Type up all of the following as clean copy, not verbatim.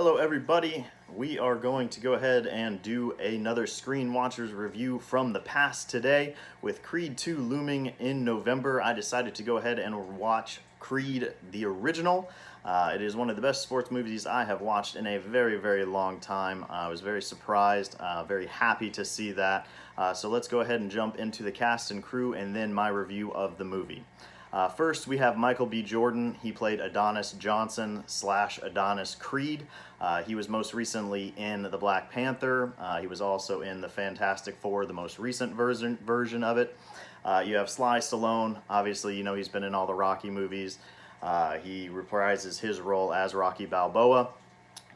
Hello everybody, we are going to go ahead and do another Screen Watchers review from the past today. With Creed 2 looming in November, I decided to go ahead and watch Creed the original. It is one of the best sports movies I have watched in a very long time. I was very surprised, very happy to see that. So let's go ahead and jump into the cast and crew and then my review of the movie. First, we have Michael B. Jordan. He played Adonis Johnson / Adonis Creed. He was most recently in The Black Panther. He was also in the Fantastic Four, the most recent version of it. You have Sly Stallone. Obviously, you know he's been in all the Rocky movies. He reprises his role as Rocky Balboa.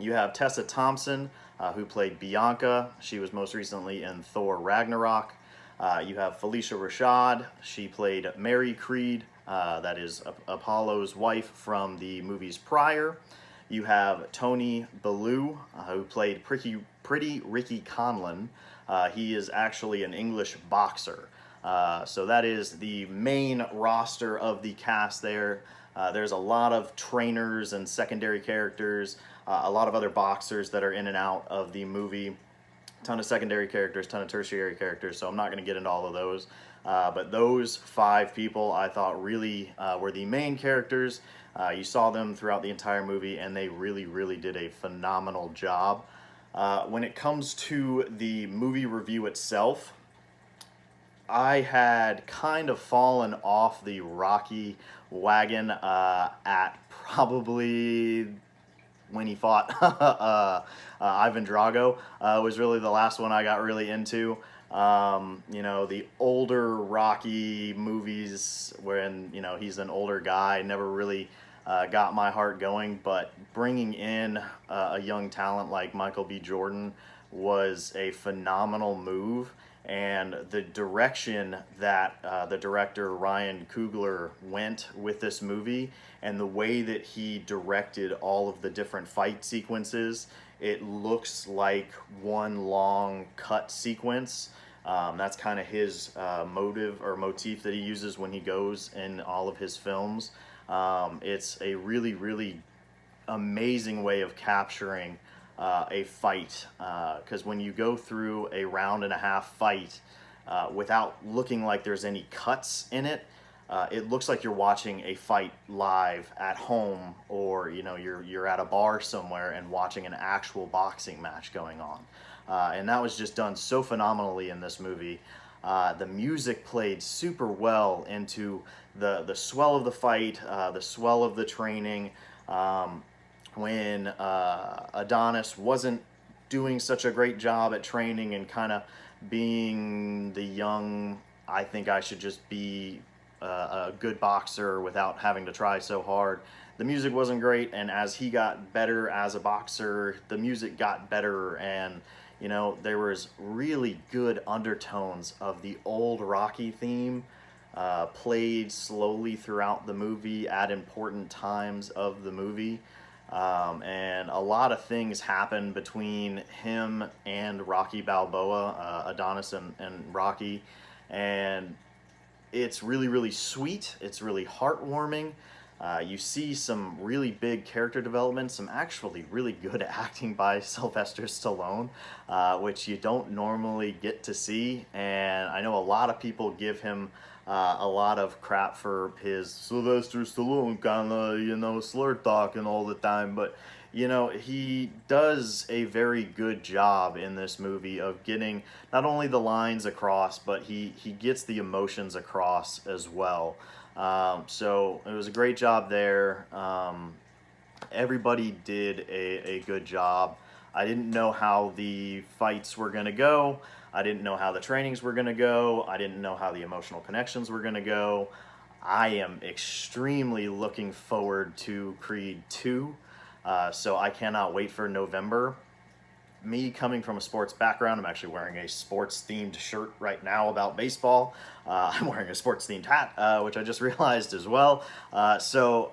You have Tessa Thompson, who played Bianca. She was most recently in Thor Ragnarok. You have Phylicia Rashad. She played Mary Creed, that is Apollo's wife from the movies prior. You have Tony Bellew, who played Pretty Ricky Conlon. He is actually an English boxer. So that is the main roster of the cast there. There's a lot of trainers and secondary characters, a lot of other boxers that are in and out of the movie. Ton of secondary characters, ton of tertiary characters, so I'm not going to get into all of those. But those 5 people I thought really were the main characters. You saw them throughout the entire movie, and they really did a phenomenal job. When it comes to the movie review itself, I had kind of fallen off the Rocky wagon at probably when he fought Ivan Drago. Was really the last one I got really into. You know, the older Rocky movies when, you know, he's an older guy never really got my heart going, but bringing in a young talent like Michael B. Jordan was a phenomenal move. And the direction that the director Ryan Coogler went with this movie and the way that he directed all of the different fight sequences, it looks like one long cut sequence. That's kind of his motive or motif that he uses when he goes in all of his films. It's a really amazing way of capturing a fight, because when you go through a round and a half fight without looking like there's any cuts in it, it looks like you're watching a fight live at home, or you know you're at a bar somewhere and watching an actual boxing match going on. And that was just done so phenomenally in this movie. The music played super well into the swell of the fight, the swell of the training. When Adonis wasn't doing such a great job at training and kind of being the young, I think I should just be a good boxer without having to try so hard. The music wasn't great, and as he got better as a boxer, the music got better, and you know, there was really good undertones of the old Rocky theme played slowly throughout the movie at important times of the movie. And a lot of things happen between him and Rocky Balboa, Adonis and Rocky, and it's really sweet. It's really heartwarming. You see some really big character development, some actually really good acting by Sylvester Stallone, which you don't normally get to see. And I know a lot of people give him a lot of crap for his Sylvester Stallone kind of, you know, slur talking all the time, but you know, he does a very good job in this movie of getting not only the lines across, but he gets the emotions across as well. So it was a great job there. Everybody did a good job. I didn't know how the fights were going to go. I didn't know how the trainings were going to go. I didn't know how the emotional connections were going to go. I am extremely looking forward to Creed 2. So I cannot wait for November. Me coming from a sports background, I'm actually wearing a sports-themed shirt right now about baseball. I'm wearing a sports-themed hat, which I just realized as well. So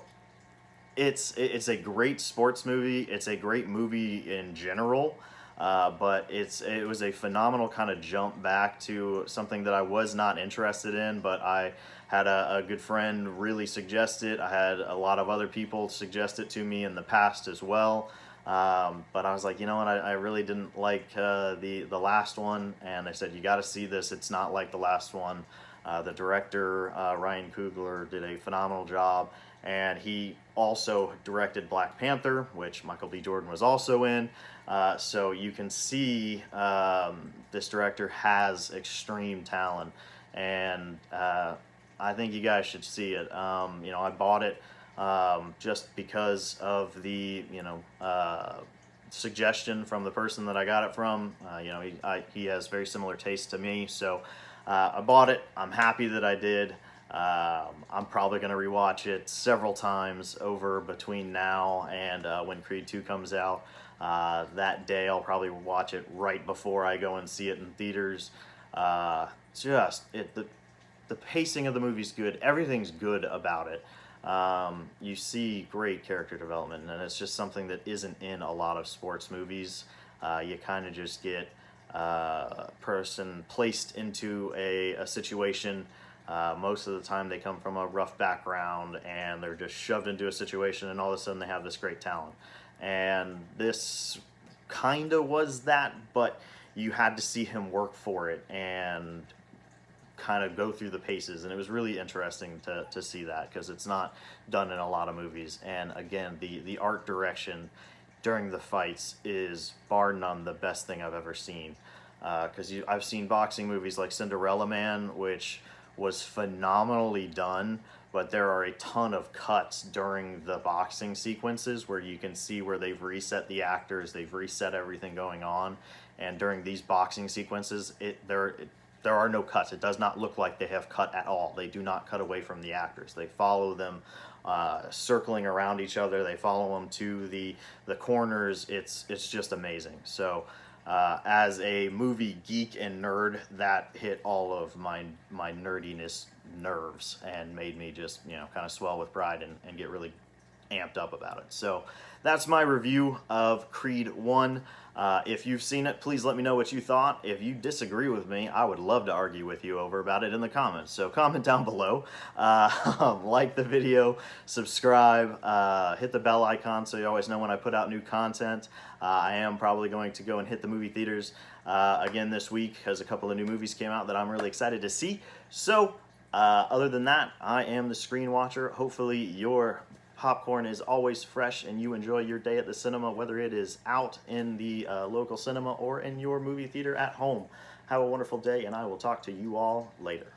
it's a great sports movie. It's a great movie in general. But it was a phenomenal kind of jump back to something that I was not interested in, but I had a good friend really suggest it. I had a lot of other people suggest it to me in the past as well. But I was like, you know what, I really didn't like the last one, and they said, you got to see this. It's not like the last one. The director, Ryan Coogler, did a phenomenal job, and he also directed Black Panther, which Michael B. Jordan was also in. So you can see this director has extreme talent, and I think you guys should see it. You know, I bought it just because of the, suggestion from the person that I got it from. You know, he has very similar taste to me, so I bought it. I'm happy that I did. I'm probably going to rewatch it several times over between now and when Creed 2 comes out. That day I'll probably watch it right before I go and see it in theaters. The pacing of the movie's good. Everything's good about it. You see great character development, and it's just something that isn't in a lot of sports movies. You kind of just get a person placed into a situation. Most of the time they come from a rough background and they're just shoved into a situation, and all of a sudden they have this great talent. And this kind of was that, but you had to see him work for it and kind of go through the paces, and it was really interesting to see that, because it's not done in a lot of movies. And again, the art direction during the fights is bar none the best thing I've ever seen, because I've seen boxing movies like Cinderella Man, which was phenomenally done, but there are a ton of cuts during the boxing sequences where you can see where they've reset the actors, they've reset everything going on, and during these boxing sequences, there are no cuts. It does not look like they have cut at all. They do not cut away from the actors. They follow them circling around each other. They follow them to the corners. It's just amazing. So as a movie geek and nerd, that hit all of my nerdiness nerves and made me just, kind of swell with pride and get really amped up about it. So that's my review of Creed 1. If you've seen it, please let me know what you thought. If you disagree with me, I would love to argue with you about it in the comments. So comment down below, like the video, subscribe, hit the bell icon so you always know when I put out new content. I am probably going to go and hit the movie theaters again this week, because a couple of new movies came out that I'm really excited to see. So other than that, I am the Screen Watcher. Hopefully your popcorn is always fresh and you enjoy your day at the cinema, whether it is out in the local cinema or in your movie theater at home. Have a wonderful day, and I will talk to you all later.